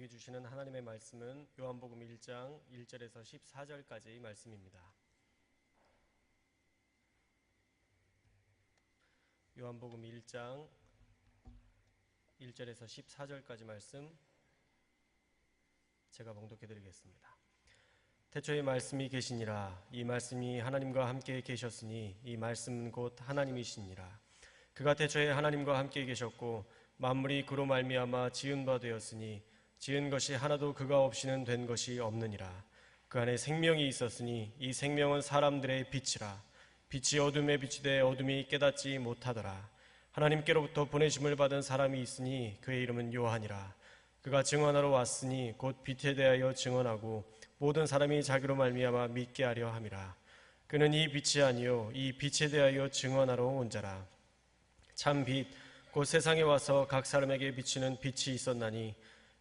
주시는 하나님의 말씀은 요한복음 1장 1절에서 14절까지의 말씀입니다. 요한복음 1장 1절에서 14절까지 말씀 제가 봉독해 드리겠습니다. 태초에 말씀이 계시니라. 이 말씀이 하나님과 함께 계셨으니 이 말씀은 곧 하나님이시니라. 그가 태초에 하나님과 함께 계셨고 만물이 그로 말미암아 지은 바 되었으니 지은 것이 하나도 그가 없이는 된 것이 없느니라. 그 안에 생명이 있었으니 이 생명은 사람들의 빛이라. 빛이 어둠에 비치되 어둠이 깨닫지 못하더라. 하나님께로부터 보내심을 받은 사람이 있으니 그의 이름은 요한이라. 그가 증언하러 왔으니 곧 빛에 대하여 증언하고 모든 사람이 자기로 말미암아 믿게 하려 함이라. 그는 이 빛이 아니요 이 빛에 대하여 증언하러 온 자라. 참 빛 곧 세상에 와서 각 사람에게 비치는 빛이 있었나니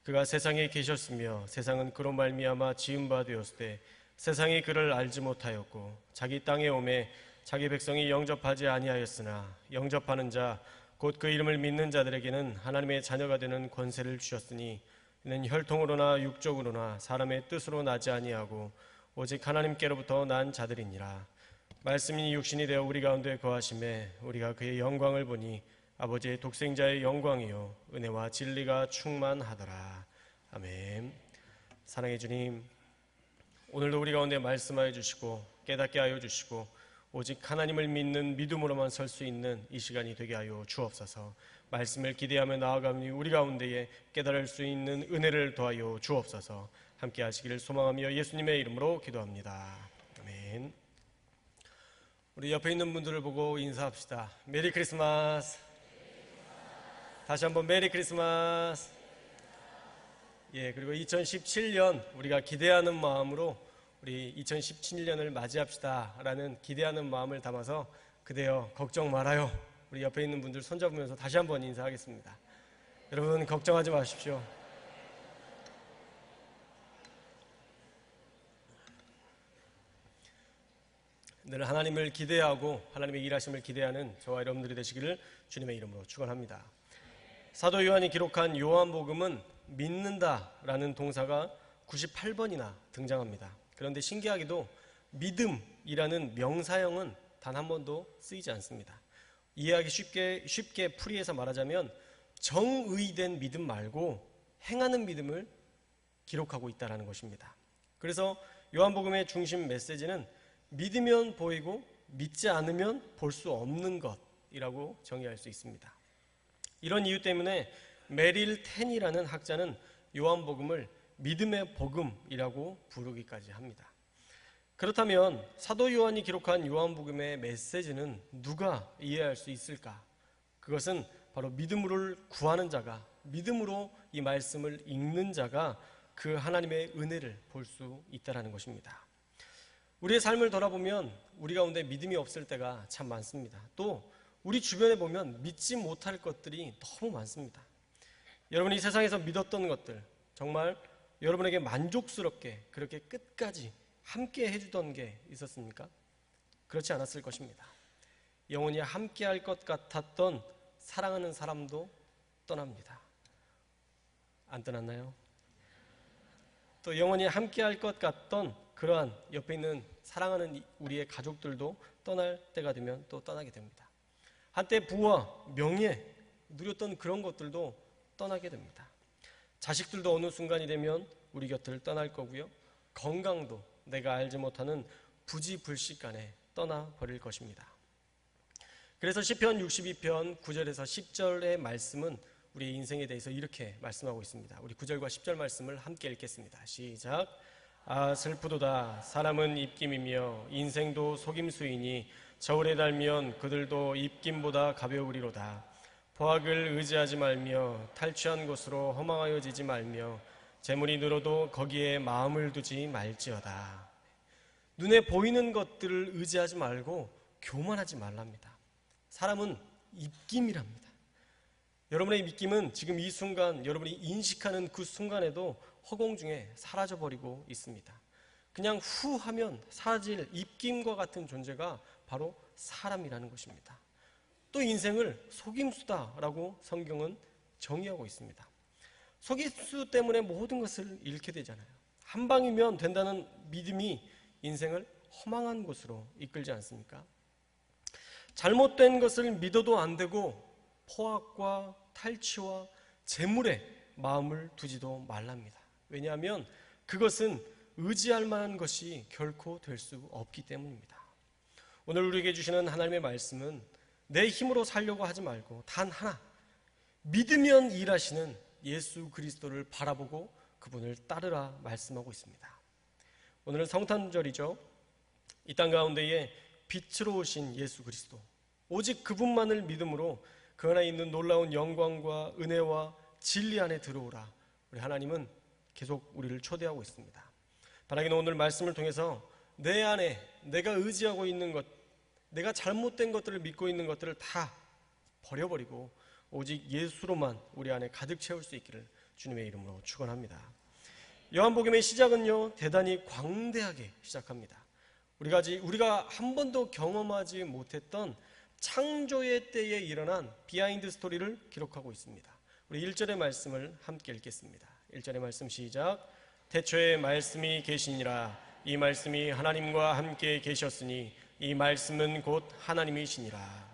그가 세상에 계셨으며 세상은 그로 말미암아 지은 바 되었을 때 세상이 그를 알지 못하였고 자기 땅에 오매 자기 백성이 영접하지 아니하였으나 영접하는 자 곧 그 이름을 믿는 자들에게는 하나님의 자녀가 되는 권세를 주셨으니 이는 혈통으로나 육적으로나 사람의 뜻으로 나지 아니하고 오직 하나님께로부터 난 자들이니라. 말씀이 육신이 되어 우리 가운데 거하심에 우리가 그의 영광을 보니 아버지의 독생자의 영광이요 은혜와 진리가 충만하더라. 아멘. 사랑의 주님, 오늘도 우리 가운데 말씀하여 주시고 깨닫게 하여 주시고 오직 하나님을 믿는 믿음으로만 설 수 있는 이 시간이 되게 하여 주옵소서. 말씀을 기대하며 나아가니 우리 가운데에 깨달을 수 있는 은혜를 더하여 주옵소서. 함께 하시기를 소망하며 예수님의 이름으로 기도합니다. 아멘. 우리 옆에 있는 분들을 보고 인사합시다. 메리 크리스마스. 다시 한번 메리 크리스마스. 예, 그리고 2017년 우리가 기대하는 마음으로 우리 2017년을 맞이합시다 라는 기대하는 마음을 담아서 그대여 걱정 말아요. 우리 옆에 있는 분들 손잡으면서 다시 한번 인사하겠습니다. 여러분 걱정하지 마십시오. 늘 하나님을 기대하고 하나님의 일하심을 기대하는 저와 여러분들이 되시기를 주님의 이름으로 축원합니다. 사도 요한이 기록한 요한복음은 믿는다라는 동사가 98번이나 등장합니다. 그런데 신기하게도 믿음이라는 명사형은 단 한 번도 쓰이지 않습니다. 이해하기 쉽게 풀이해서 말하자면 정의된 믿음 말고 행하는 믿음을 기록하고 있다는 것입니다. 그래서 요한복음의 중심 메시지는 믿으면 보이고 믿지 않으면 볼 수 없는 것이라고 정의할 수 있습니다. 이런 이유 때문에 메릴 텐이라는 학자는 요한복음을 믿음의 복음이라고 부르기까지 합니다. 그렇다면 사도 요한이 기록한 요한복음의 메시지는 누가 이해할 수 있을까? 그것은 바로 믿음을 구하는 자가, 믿음으로 이 말씀을 읽는 자가 그 하나님의 은혜를 볼 수 있다는 것입니다. 우리의 삶을 돌아보면 우리 가운데 믿음이 없을 때가 참 많습니다. 또 우리 주변에 보면 믿지 못할 것들이 너무 많습니다. 여러분이 세상에서 믿었던 것들, 정말 여러분에게 만족스럽게 그렇게 끝까지 함께 해주던 게 있었습니까? 그렇지 않았을 것입니다. 영원히 함께 할 것 같았던 사랑하는 사람도 떠납니다. 안 떠났나요? 또 영원히 함께 할 것 같던 그러한 옆에 있는 사랑하는 우리의 가족들도 떠날 때가 되면 또 떠나게 됩니다. 한때 부와 명예 누렸던 그런 것들도 떠나게 됩니다. 자식들도 어느 순간이 되면 우리 곁을 떠날 거고요. 건강도 내가 알지 못하는 부지불식간에 떠나버릴 것입니다. 그래서 시편 62편 9절에서 10절의 말씀은 우리의 인생에 대해서 이렇게 말씀하고 있습니다. 우리 9절과 10절 말씀을 함께 읽겠습니다. 시작. 아 슬프도다. 사람은 입김이며 인생도 속임수이니 저울에 달면 그들도 입김보다 가벼우리로다. 보악을 의지하지 말며 탈취한 곳으로 허망하여지지 말며 재물이 늘어도 거기에 마음을 두지 말지어다. 눈에 보이는 것들을 의지하지 말고 교만하지 말랍니다. 사람은 입김이랍니다. 여러분의 입김은 지금 이 순간 여러분이 인식하는 그 순간에도 허공 중에 사라져버리고 있습니다. 그냥 후 하면 사라질 입김과 같은 존재가 바로 사람이라는 것입니다. 또 인생을 속임수다라고 성경은 정의하고 있습니다. 속임수 때문에 모든 것을 잃게 되잖아요. 한 방이면 된다는 믿음이 인생을 허망한 곳으로 이끌지 않습니까? 잘못된 것을 믿어도 안 되고 포악과 탈취와 재물에 마음을 두지도 말랍니다. 왜냐하면 그것은 의지할 만한 것이 결코 될 수 없기 때문입니다. 오늘 우리에게 주시는 하나님의 말씀은 내 힘으로 살려고 하지 말고 단 하나, 믿으면 일하시는 예수 그리스도를 바라보고 그분을 따르라 말씀하고 있습니다. 오늘은 성탄절이죠. 이 땅 가운데에 빛으로 오신 예수 그리스도, 오직 그분만을 믿음으로 그 안에 있는 놀라운 영광과 은혜와 진리 안에 들어오라. 우리 하나님은 계속 우리를 초대하고 있습니다. 바라기는 오늘 말씀을 통해서 내 안에 내가 의지하고 있는 것, 내가 잘못된 것들을 믿고 있는 것들을 다 버려버리고 오직 예수로만 우리 안에 가득 채울 수 있기를 주님의 이름으로 축원합니다. 요한복음의 시작은요, 대단히 광대하게 시작합니다. 우리가 한 번도 경험하지 못했던 창조의 때에 일어난 비하인드 스토리를 기록하고 있습니다. 우리 1절의 말씀을 함께 읽겠습니다. 1절의 말씀 시작. 태초에 말씀이 계시니라. 이 말씀이 하나님과 함께 계셨으니 이 말씀은 곧 하나님이시니라.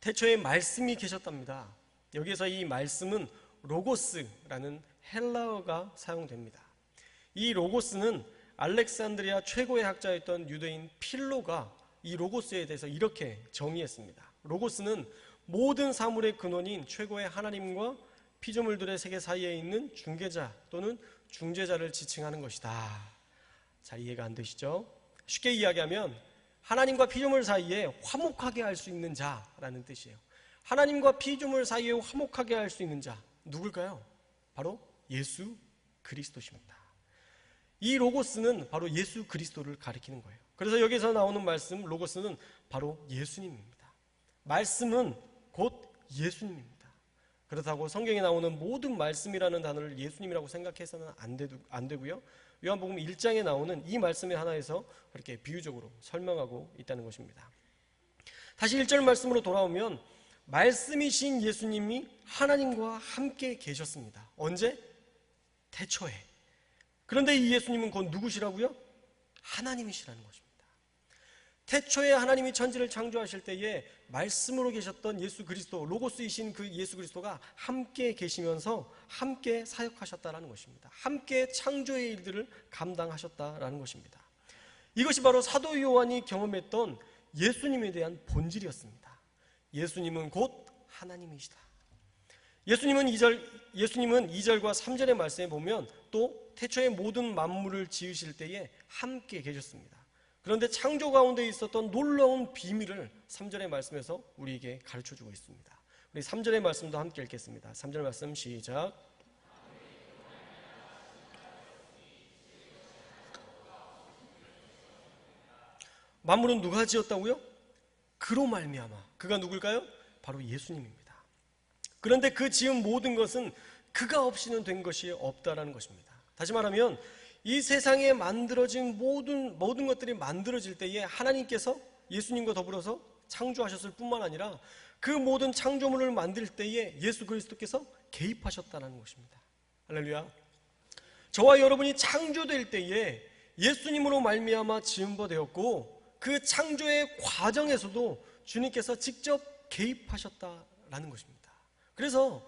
태초에 말씀이 계셨답니다. 여기서 이 말씀은 로고스라는 헬라어가 사용됩니다. 이 로고스는 알렉산드리아 최고의 학자였던 유대인 필로가 이 로고스에 대해서 이렇게 정의했습니다. 로고스는 모든 사물의 근원인 최고의 하나님과 피조물들의 세계 사이에 있는 중개자 또는 중재자를 지칭하는 것이다. 잘 이해가 안 되시죠? 쉽게 이야기하면 하나님과 피조물 사이에 화목하게 할 수 있는 자라는 뜻이에요. 하나님과 피조물 사이에 화목하게 할 수 있는 자, 누굴까요? 바로 예수 그리스도십니다. 이 로고스는 바로 예수 그리스도를 가리키는 거예요. 그래서 여기서 나오는 말씀, 로고스는 바로 예수님입니다. 말씀은 곧 예수님입니다. 그렇다고 성경에 나오는 모든 말씀이라는 단어를 예수님이라고 생각해서는 안 되고요. 요한복음 1장에 나오는 이 말씀의 하나에서 그렇게 비유적으로 설명하고 있다는 것입니다. 다시 1절 말씀으로 돌아오면 말씀이신 예수님이 하나님과 함께 계셨습니다. 언제? 태초에. 그런데 이 예수님은 곧 누구시라고요? 하나님이시라는 것입니다. 태초에 하나님이 천지를 창조하실 때에 말씀으로 계셨던 예수 그리스도, 로고스이신 그 예수 그리스도가 함께 계시면서 함께 사역하셨다라는 것입니다. 함께 창조의 일들을 감당하셨다라는 것입니다. 이것이 바로 사도 요한이 경험했던 예수님에 대한 본질이었습니다. 예수님은 곧 하나님이시다. 예수님은 2절과 3절의 말씀에 보면 또 태초에 모든 만물을 지으실 때에 함께 계셨습니다. 그런데 창조 가운데 있었던 놀라운 비밀을 3절의 말씀에서 우리에게 가르쳐주고 있습니다. 우리 3절의 말씀도 함께 읽겠습니다. 3절 말씀 시작. 만물은 누가 지었다고요? 그로 말미암아. 그가 누굴까요? 바로 예수님입니다. 그런데 그 지은 모든 것은 그가 없이는 된 것이 없다라는 것입니다. 다시 말하면 이 세상에 만들어진 모든 것들이 만들어질 때에 하나님께서 예수님과 더불어서 창조하셨을 뿐만 아니라 그 모든 창조물을 만들 때에 예수 그리스도께서 개입하셨다는 것입니다. 할렐루야. 저와 여러분이 창조될 때에 예수님으로 말미암아 지은 바 되었고 그 창조의 과정에서도 주님께서 직접 개입하셨다라는 것입니다. 그래서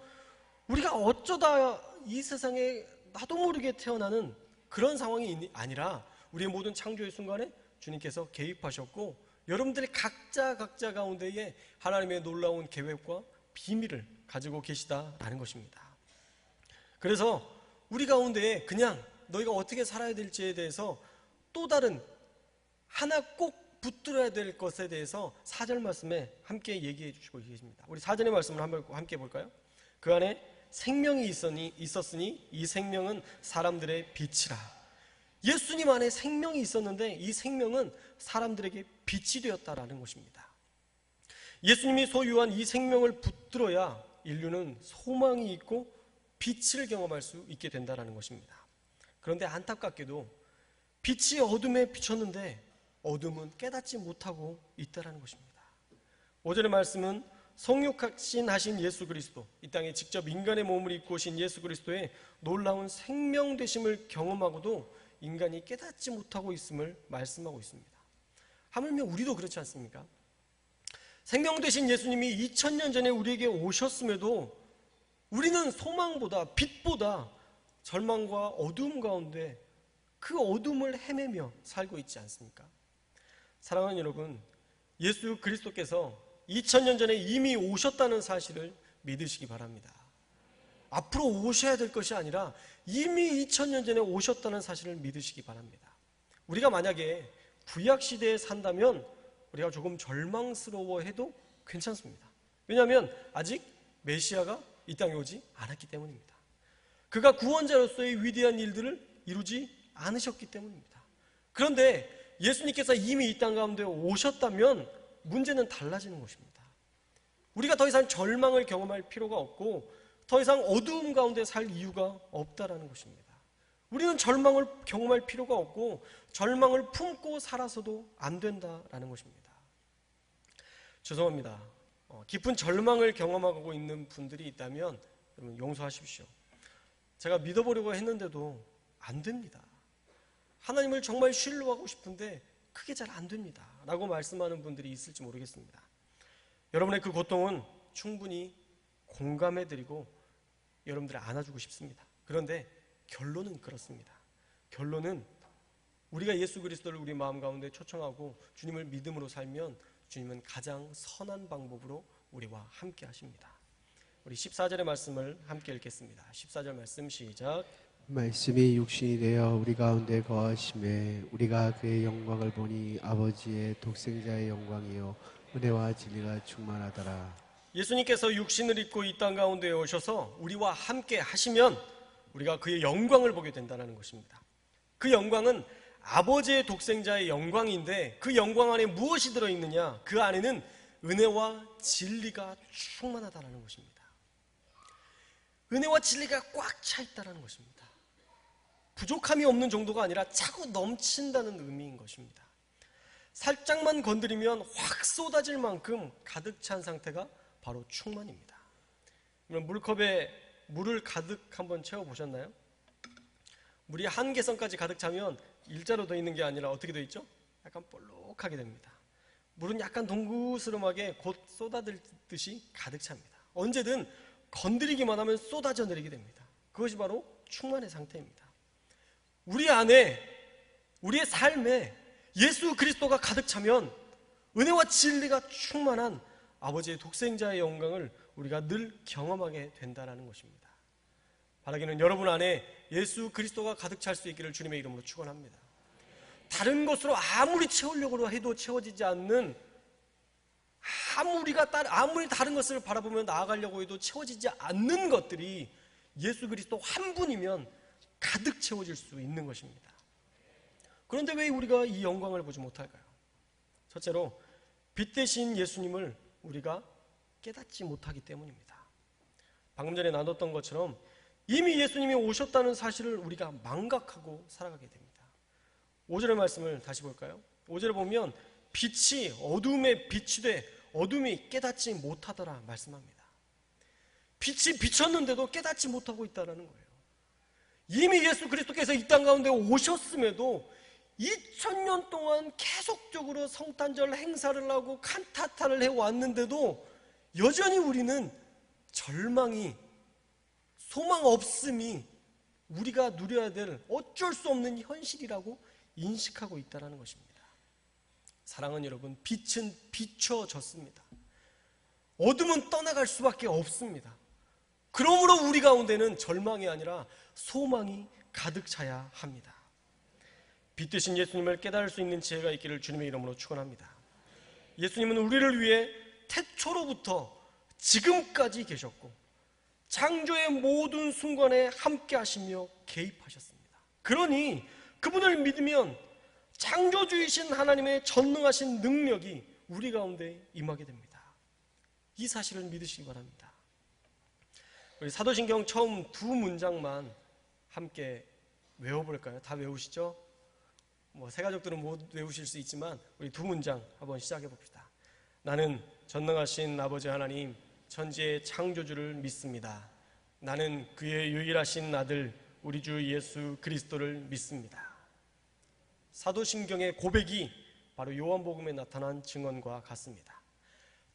우리가 어쩌다 이 세상에 나도 모르게 태어나는 그런 상황이 아니라 우리의 모든 창조의 순간에 주님께서 개입하셨고 여러분들이 각자 가운데에 하나님의 놀라운 계획과 비밀을 가지고 계시다라는 것입니다. 그래서 우리 가운데에 그냥 너희가 어떻게 살아야 될지에 대해서 또 다른 하나 꼭 붙들어야 될 것에 대해서 4절 말씀에 함께 얘기해 주시고 계십니다. 우리 4절의 말씀을 한번 함께 볼까요? 그 안에 생명이 있었으니 이 생명은 사람들의 빛이라. 예수님 안에 생명이 있었는데 이 생명은 사람들에게 빛이 되었다라는 것입니다. 예수님이 소유한 이 생명을 붙들어야 인류는 소망이 있고 빛을 경험할 수 있게 된다는 것입니다. 그런데 안타깝게도 빛이 어둠에 비쳤는데 어둠은 깨닫지 못하고 있다는 것입니다. 5절의 말씀은 성육신 예수 그리스도, 이 땅에 직접 인간의 몸을 입고 오신 예수 그리스도의 놀라운 생명 되심을 경험하고도 인간이 깨닫지 못하고 있음을 말씀하고 있습니다. 하물며 우리도 그렇지 않습니까? 생명 되신 예수님이 2000년 전에 우리에게 오셨음에도 우리는 소망보다, 빛보다 절망과 어두움 가운데 그 어둠을 헤매며 살고 있지 않습니까? 사랑하는 여러분, 예수 그리스도께서 2000년 전에 이미 오셨다는 사실을 믿으시기 바랍니다. 앞으로 오셔야 될 것이 아니라 이미 2000년 전에 오셨다는 사실을 믿으시기 바랍니다. 우리가 만약에 구약시대에 산다면 우리가 조금 절망스러워해도 괜찮습니다. 왜냐하면 아직 메시아가 이 땅에 오지 않았기 때문입니다. 그가 구원자로서의 위대한 일들을 이루지 않으셨기 때문입니다. 그런데 예수님께서 이미 이 땅 가운데 오셨다면 문제는 달라지는 것입니다. 우리가 더 이상 절망을 경험할 필요가 없고 더 이상 어두움 가운데 살 이유가 없다라는 것입니다. 우리는 절망을 경험할 필요가 없고 절망을 품고 살아서도 안 된다라는 것입니다. 죄송합니다. 깊은 절망을 경험하고 있는 분들이 있다면 여러분 용서하십시오. 제가 믿어보려고 했는데도 안 됩니다. 하나님을 정말 신뢰하고 싶은데 그게 잘 안 됩니다 라고 말씀하는 분들이 있을지 모르겠습니다. 여러분의 그 고통은 충분히 공감해드리고 여러분들을 안아주고 싶습니다. 그런데 결론은 그렇습니다. 결론은 우리가 예수 그리스도를 우리 마음 가운데 초청하고 주님을 믿음으로 살면 주님은 가장 선한 방법으로 우리와 함께 하십니다. 우리 14절의 말씀을 함께 읽겠습니다. 14절 말씀 시작. 말씀이 육신이 되어 우리 가운데 거하심에 우리가 그의 영광을 보니 아버지의 독생자의 영광이요 은혜와 진리가 충만하더라. 예수님께서 육신을 입고 이 땅 가운데 오셔서 우리와 함께 하시면 우리가 그의 영광을 보게 된다는 것입니다. 그 영광은 아버지의 독생자의 영광인데 그 영광 안에 무엇이 들어있느냐? 그 안에는 은혜와 진리가 충만하다는 것입니다. 은혜와 진리가 꽉 차 있다는 것입니다. 부족함이 없는 정도가 아니라 차고 넘친다는 의미인 것입니다. 살짝만 건드리면 확 쏟아질 만큼 가득 찬 상태가 바로 충만입니다. 물컵에 물을 가득 한번 채워보셨나요? 물이 한계선까지 가득 차면 일자로 돼 있는 게 아니라 어떻게 돼 있죠? 약간 볼록하게 됩니다. 물은 약간 동그스름하게 곧 쏟아들듯이 가득 찹니다. 언제든 건드리기만 하면 쏟아져 내리게 됩니다. 그것이 바로 충만의 상태입니다. 우리 안에, 우리의 삶에 예수 그리스도가 가득 차면 은혜와 진리가 충만한 아버지의 독생자의 영광을 우리가 늘 경험하게 된다는 것입니다. 바라기는 여러분 안에 예수 그리스도가 가득 찰 수 있기를 주님의 이름으로 축원합니다. 다른 것으로 아무리 채우려고 해도 채워지지 않는, 아무리 다른 것을 바라보며 나아가려고 해도 채워지지 않는 것들이 예수 그리스도 한 분이면 가득 채워질 수 있는 것입니다. 그런데 왜 우리가 이 영광을 보지 못할까요? 첫째로 빛 대신 예수님을 우리가 깨닫지 못하기 때문입니다. 방금 전에 나눴던 것처럼 이미 예수님이 오셨다는 사실을 우리가 망각하고 살아가게 됩니다. 5절의 말씀을 다시 볼까요? 5절에 보면 빛이 어둠에 빛이 돼 어둠이 깨닫지 못하더라 말씀합니다. 빛이 비쳤는데도 깨닫지 못하고 있다는 거예요. 이미 예수 그리스도께서 이 땅 가운데 오셨음에도 2000년 동안 계속적으로 성탄절 행사를 하고 칸타타를 해왔는데도 여전히 우리는 절망이, 소망 없음이 우리가 누려야 될 어쩔 수 없는 현실이라고 인식하고 있다는 것입니다. 사랑하는 여러분, 빛은 비춰졌습니다. 어둠은 떠나갈 수밖에 없습니다. 그러므로 우리 가운데는 절망이 아니라 소망이 가득 차야 합니다. 빛 대신 예수님을 깨달을 수 있는 지혜가 있기를 주님의 이름으로 축원합니다. 예수님은 우리를 위해 태초로부터 지금까지 계셨고 창조의 모든 순간에 함께 하시며 개입하셨습니다. 그러니 그분을 믿으면 창조주이신 하나님의 전능하신 능력이 우리 가운데 임하게 됩니다. 이 사실을 믿으시기 바랍니다. 우리 사도신경 처음 두 문장만 함께 외워볼까요? 다 외우시죠? 새 가족들은 못 외우실 수 있지만 우리 두 문장 한번 시작해 봅시다. 나는 전능하신 아버지 하나님, 천지의 창조주를 믿습니다. 나는 그의 유일하신 아들 우리 주 예수 그리스도를 믿습니다. 사도신경의 고백이 바로 요한복음에 나타난 증언과 같습니다.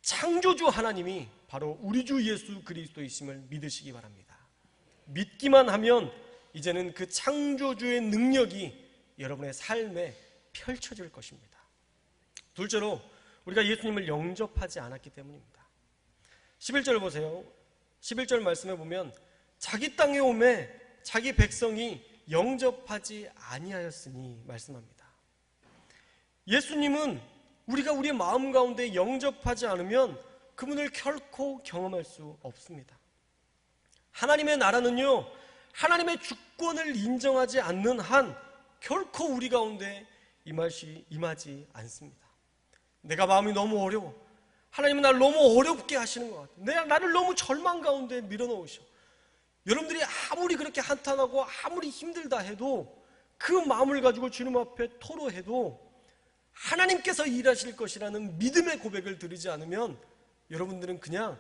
창조주 하나님이 바로 우리 주 예수 그리스도이심을 믿으시기 바랍니다. 믿기만 하면 이제는 그 창조주의 능력이 여러분의 삶에 펼쳐질 것입니다. 둘째로 우리가 예수님을 영접하지 않았기 때문입니다. 11절 보세요. 11절 말씀에 보면 자기 땅에 오매 자기 백성이 영접하지 아니하였으니 말씀합니다. 예수님은 우리가 우리의 마음 가운데 영접하지 않으면 그분을 결코 경험할 수 없습니다. 하나님의 나라는요, 하나님의 주권을 인정하지 않는 한 결코 우리 가운데 임하지 않습니다. 내가 마음이 너무 어려워. 하나님은 나를 너무 어렵게 하시는 것 같아요. 나를 너무 절망 가운데 밀어넣으셔. 여러분들이 아무리 그렇게 한탄하고 아무리 힘들다 해도 그 마음을 가지고 주님 앞에 토로해도 하나님께서 일하실 것이라는 믿음의 고백을 드리지 않으면 여러분들은 그냥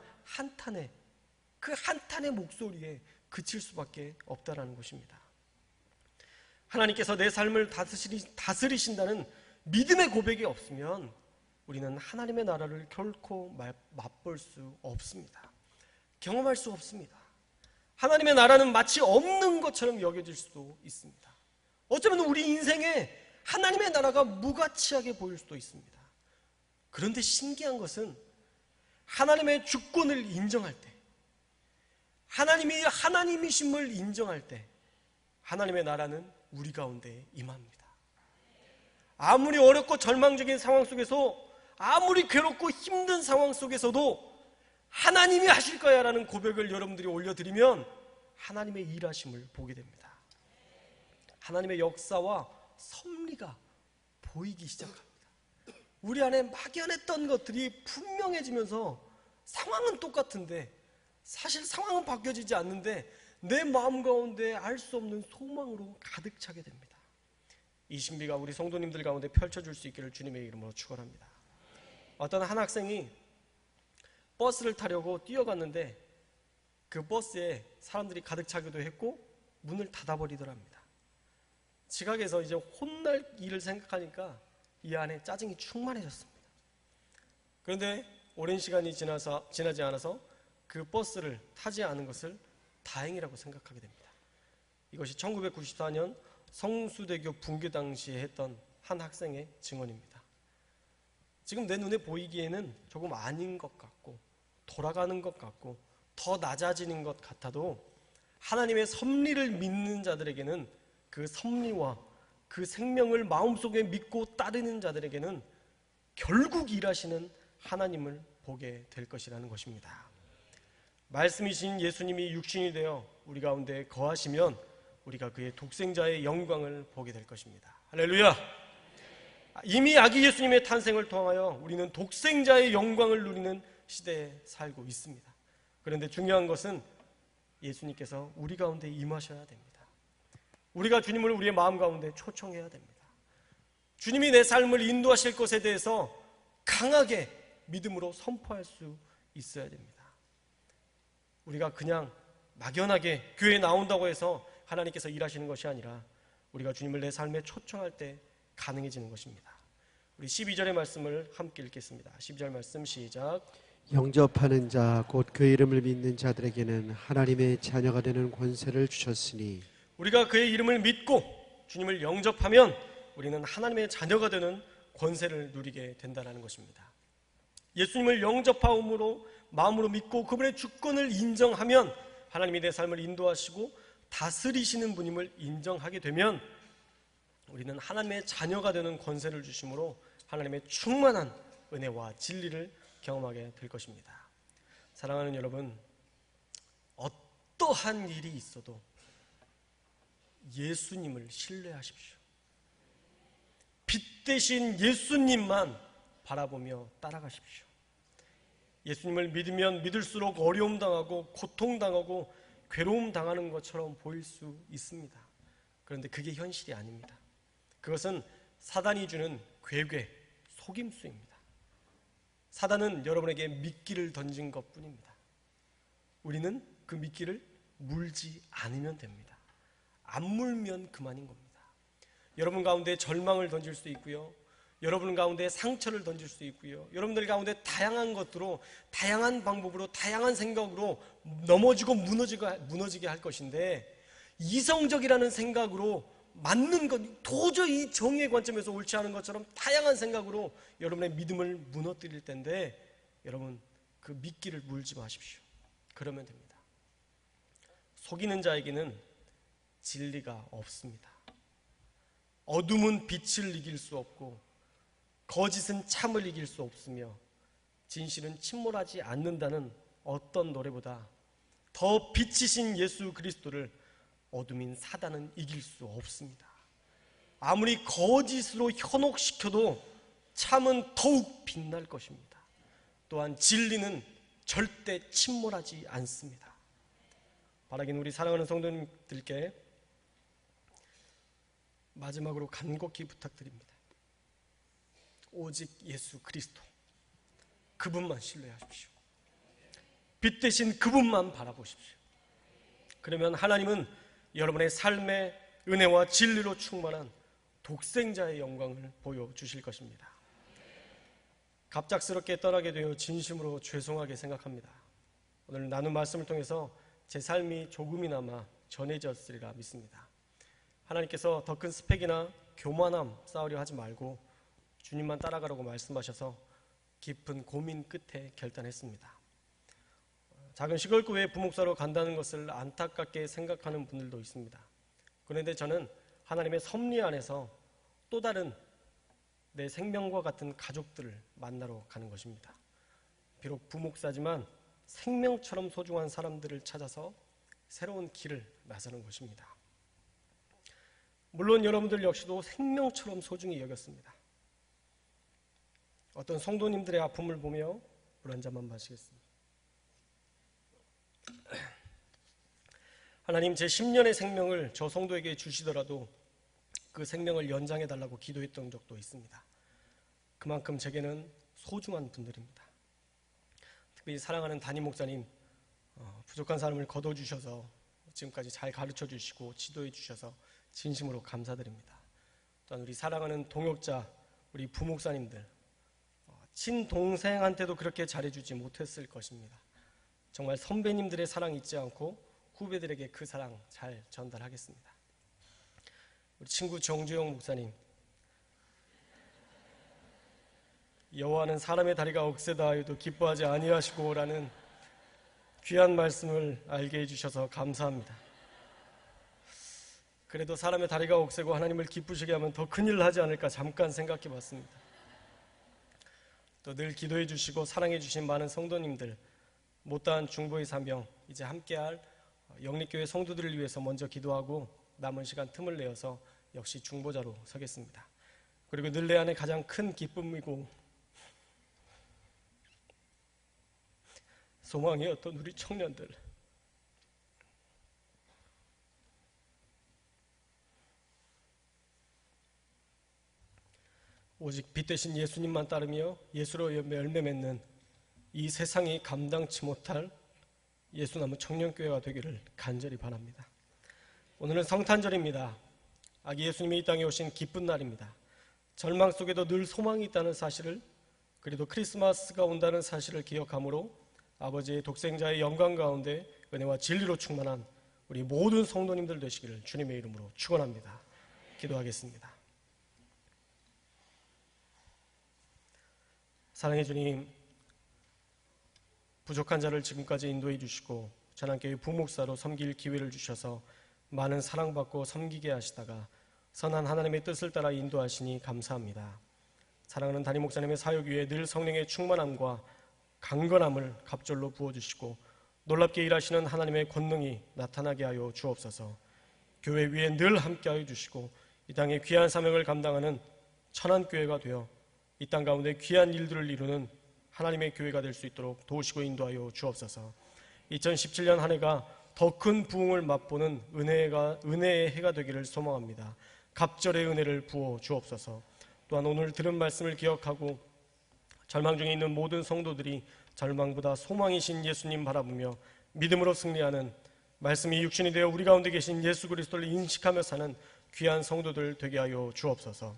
그 한탄의 목소리에 그칠 수밖에 없다라는 것입니다. 하나님께서 내 삶을 다스리신다는 믿음의 고백이 없으면 우리는 하나님의 나라를 결코 맛볼 수 없습니다. 경험할 수 없습니다. 하나님의 나라는 마치 없는 것처럼 여겨질 수도 있습니다. 어쩌면 우리 인생에 하나님의 나라가 무가치하게 보일 수도 있습니다. 그런데 신기한 것은 하나님의 주권을 인정할 때, 하나님이 하나님이심을 인정할 때 하나님의 나라는 우리 가운데 임합니다. 아무리 어렵고 절망적인 상황 속에서, 아무리 괴롭고 힘든 상황 속에서도 하나님이 하실 거야 라는 고백을 여러분들이 올려드리면 하나님의 일하심을 보게 됩니다. 하나님의 역사와 섭리가 보이기 시작합니다. 우리 안에 막연했던 것들이 분명해지면서 상황은 똑같은데 사실 상황은 바뀌어지지 않는데 내 마음 가운데 알 수 없는 소망으로 가득 차게 됩니다. 이 신비가 우리 성도님들 가운데 펼쳐질 수 있기를 주님의 이름으로 축원합니다. 어떤 한 학생이 버스를 타려고 뛰어갔는데 그 버스에 사람들이 가득 차기도 했고 문을 닫아버리더랍니다. 지각해서 이제 혼날 일을 생각하니까 이 안에 짜증이 충만해졌습니다. 그런데 오랜 시간이 지나지 않아서 그 버스를 타지 않은 것을 다행이라고 생각하게 됩니다. 이것이 1994년 성수대교 붕괴 당시에 했던 한 학생의 증언입니다. 지금 내 눈에 보이기에는 조금 아닌 것 같고 돌아가는 것 같고 더 낮아지는 것 같아도 하나님의 섭리를 믿는 자들에게는 그 섭리와 그 생명을 마음속에 믿고 따르는 자들에게는 결국 일하시는 하나님을 보게 될 것이라는 것입니다. 말씀이신 예수님이 육신이 되어 우리 가운데 거하시면 우리가 그의 독생자의 영광을 보게 될 것입니다. 할렐루야! 이미 아기 예수님의 탄생을 통하여 우리는 독생자의 영광을 누리는 시대에 살고 있습니다. 그런데 중요한 것은 예수님께서 우리 가운데 임하셔야 됩니다. 우리가 주님을 우리의 마음 가운데 초청해야 됩니다. 주님이 내 삶을 인도하실 것에 대해서 강하게 믿음으로 선포할 수 있어야 됩니다. 우리가 그냥 막연하게 교회에 나온다고 해서 하나님께서 일하시는 것이 아니라 우리가 주님을 내 삶에 초청할 때 가능해지는 것입니다. 우리 12절의 말씀을 함께 읽겠습니다. 12절 말씀 시작. 영접하는 자 곧 그 이름을 믿는 자들에게는 하나님의 자녀가 되는 권세를 주셨으니 우리가 그의 이름을 믿고 주님을 영접하면 우리는 하나님의 자녀가 되는 권세를 누리게 된다는 것입니다. 예수님을 영접함으로 마음으로 믿고 그분의 주권을 인정하면 하나님이 내 삶을 인도하시고 다스리시는 분임을 인정하게 되면 우리는 하나님의 자녀가 되는 권세를 주심으로 하나님의 충만한 은혜와 진리를 경험하게 될 것입니다. 사랑하는 여러분, 어떠한 일이 있어도 예수님을 신뢰하십시오. 빛 대신 예수님만 바라보며 따라가십시오. 예수님을 믿으면 믿을수록 어려움 당하고 고통 당하고 괴로움 당하는 것처럼 보일 수 있습니다. 그런데 그게 현실이 아닙니다. 그것은 사단이 주는 괴괴, 속임수입니다. 사단은 여러분에게 미끼를 던진 것뿐입니다. 우리는 그 미끼를 물지 않으면 됩니다. 안 물면 그만인 겁니다. 여러분 가운데 절망을 던질 수 있고요, 여러분 가운데 상처를 던질 수 있고요, 여러분들 가운데 다양한 것으로, 다양한 방법으로, 다양한 생각으로 넘어지고 무너지게 할 것인데, 이성적이라는 생각으로 맞는 것, 도저히 정의의 관점에서 옳지 않은 것처럼 다양한 생각으로 여러분의 믿음을 무너뜨릴 텐데, 여러분 그 미끼를 물지 마십시오. 그러면 됩니다. 속이는 자에게는 진리가 없습니다. 어둠은 빛을 이길 수 없고 거짓은 참을 이길 수 없으며 진실은 침몰하지 않는다는 어떤 노래보다 더 빛이신 예수 그리스도를 어둠인 사단은 이길 수 없습니다. 아무리 거짓으로 현혹시켜도 참은 더욱 빛날 것입니다. 또한 진리는 절대 침몰하지 않습니다. 바라긴 우리 사랑하는 성도님들께 마지막으로 간곡히 부탁드립니다. 오직 예수 그리스도, 그분만 신뢰하십시오. 빛 대신 그분만 바라보십시오. 그러면 하나님은 여러분의 삶의 은혜와 진리로 충만한 독생자의 영광을 보여주실 것입니다. 갑작스럽게 떠나게 되어 진심으로 죄송하게 생각합니다. 오늘 나눈 말씀을 통해서 제 삶이 조금이나마 전해졌으리라 믿습니다. 하나님께서 더 큰 스펙이나 교만함 쌓으려 하지 말고 주님만 따라가라고 말씀하셔서 깊은 고민 끝에 결단했습니다. 작은 시골교회 부목사로 간다는 것을 안타깝게 생각하는 분들도 있습니다. 그런데 저는 하나님의 섭리 안에서 또 다른 내 생명과 같은 가족들을 만나러 가는 것입니다. 비록 부목사지만 생명처럼 소중한 사람들을 찾아서 새로운 길을 나서는 것입니다. 물론 여러분들 역시도 생명처럼 소중히 여겼습니다. 어떤 성도님들의 아픔을 보며 물 한 잔만 마시겠습니다. 하나님, 제 10년의 생명을 저 성도에게 주시더라도 그 생명을 연장해달라고 기도했던 적도 있습니다. 그만큼 제게는 소중한 분들입니다. 특별히 사랑하는 담임 목사님, 부족한 사람을 거둬주셔서 지금까지 잘 가르쳐주시고 지도해주셔서 진심으로 감사드립니다. 또한 우리 사랑하는 동역자, 우리 부목사님들, 친동생한테도 그렇게 잘해주지 못했을 것입니다. 정말 선배님들의 사랑 잊지 않고 후배들에게 그 사랑 잘 전달하겠습니다. 우리 친구 정주영 목사님, 여호와는 사람의 다리가 억세다 하여도 기뻐하지 아니하시고 라는 귀한 말씀을 알게 해주셔서 감사합니다. 그래도 사람의 다리가 억세고 하나님을 기쁘시게 하면 더 큰일 하지 않을까 잠깐 생각해 봤습니다. 또 늘 기도해 주시고 사랑해 주신 많은 성도님들, 못다한 중보의 사명, 이제 함께할 영립교회 성도들을 위해서 먼저 기도하고 남은 시간 틈을 내어서 역시 중보자로 서겠습니다. 그리고 늘 내 안에 가장 큰 기쁨이고 소망이었던 우리 청년들, 오직 빛 대신 예수님만 따르며 예수로 열매 맺는 이 세상이 감당치 못할 예수나무 청년교회가 되기를 간절히 바랍니다. 오늘은 성탄절입니다. 아기 예수님이 이 땅에 오신 기쁜 날입니다. 절망 속에도 늘 소망이 있다는 사실을, 그래도 크리스마스가 온다는 사실을 기억함으로 아버지의 독생자의 영광 가운데 은혜와 진리로 충만한 우리 모든 성도님들 되시기를 주님의 이름으로 축원합니다. 기도하겠습니다. 사랑의 주님, 부족한 자를 지금까지 인도해 주시고 전환교회 부목사로 섬길 기회를 주셔서 많은 사랑받고 섬기게 하시다가 선한 하나님의 뜻을 따라 인도하시니 감사합니다. 사랑하는 담임 목사님의 사역 위에 늘 성령의 충만함과 강건함을 갑절로 부어주시고 놀랍게 일하시는 하나님의 권능이 나타나게 하여 주옵소서. 교회 위에 늘 함께하여 주시고 이 땅의 귀한 사명을 감당하는 천안교회가 되어 이 땅 가운데 귀한 일들을 이루는 하나님의 교회가 될 수 있도록 도우시고 인도하여 주옵소서. 2017년 한 해가 더 큰 부흥을 맛보는 은혜의 해가 되기를 소망합니다. 갑절의 은혜를 부어 주옵소서. 또한 오늘 들은 말씀을 기억하고 절망 중에 있는 모든 성도들이 절망보다 소망이신 예수님 바라보며 믿음으로 승리하는, 말씀이 육신이 되어 우리 가운데 계신 예수 그리스도를 인식하며 사는 귀한 성도들 되게 하여 주옵소서.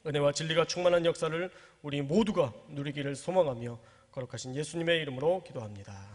은혜와 진리가 충만한 역사를 우리 모두가 누리기를 소망하며 거룩하신 예수님의 이름으로 기도합니다.